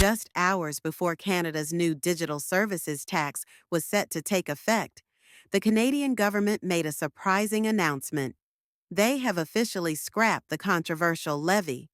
Just hours before Canada's new digital services tax was set to take effect, the Canadian government made a surprising announcement. They have officially scrapped the controversial levy.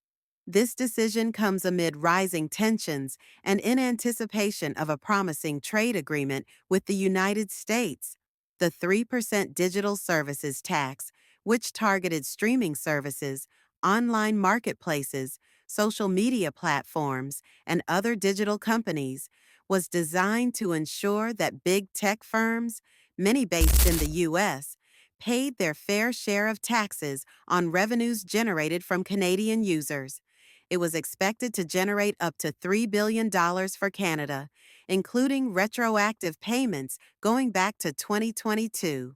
This decision comes amid rising tensions and in anticipation of a promising trade agreement with the United States. The 3% digital services tax, which targeted streaming services, online marketplaces, social media platforms, and other digital companies, was designed to ensure that big tech firms, many based in the U.S., paid their fair share of taxes on revenues generated from Canadian users. It was expected to generate up to $3 billion for Canada, including retroactive payments going back to 2022.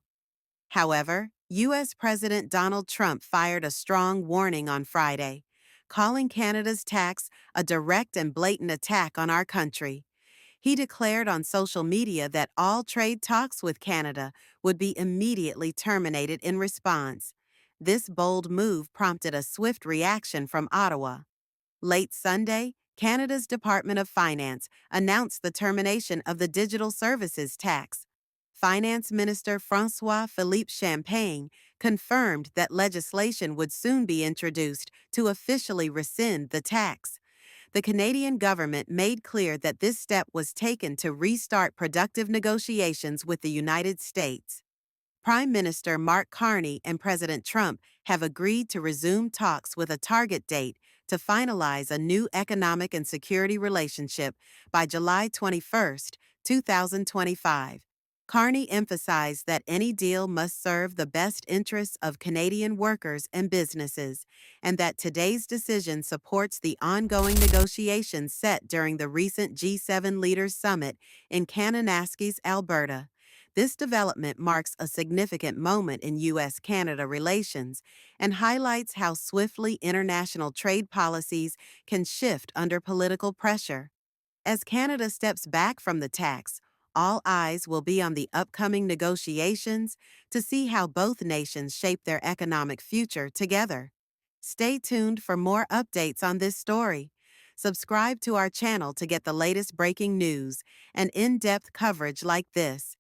However, U.S. President Donald Trump fired a strong warning on Friday, calling Canada's tax a direct and blatant attack on our country. He declared on social media that all trade talks with Canada would be immediately terminated in response. This bold move prompted a swift reaction from Ottawa. Late Sunday, Canada's Department of Finance announced the termination of the digital services tax. Finance Minister François-Philippe Champagne confirmed that legislation would soon be introduced to officially rescind the tax. The Canadian government made clear that this step was taken to restart productive negotiations with the United States. Prime Minister Mark Carney and President Trump have agreed to resume talks with a target date to finalize a new economic and security relationship by July 21, 2025. Carney emphasized that any deal must serve the best interests of Canadian workers and businesses, and that today's decision supports the ongoing negotiations set during the recent G7 Leaders Summit in Kananaskis, Alberta. This development marks a significant moment in U.S.-Canada relations and highlights how swiftly international trade policies can shift under political pressure. As Canada steps back from the tax, all eyes will be on the upcoming negotiations to see how both nations shape their economic future together. Stay tuned for more updates on this story. Subscribe to our channel to get the latest breaking news and in-depth coverage like this.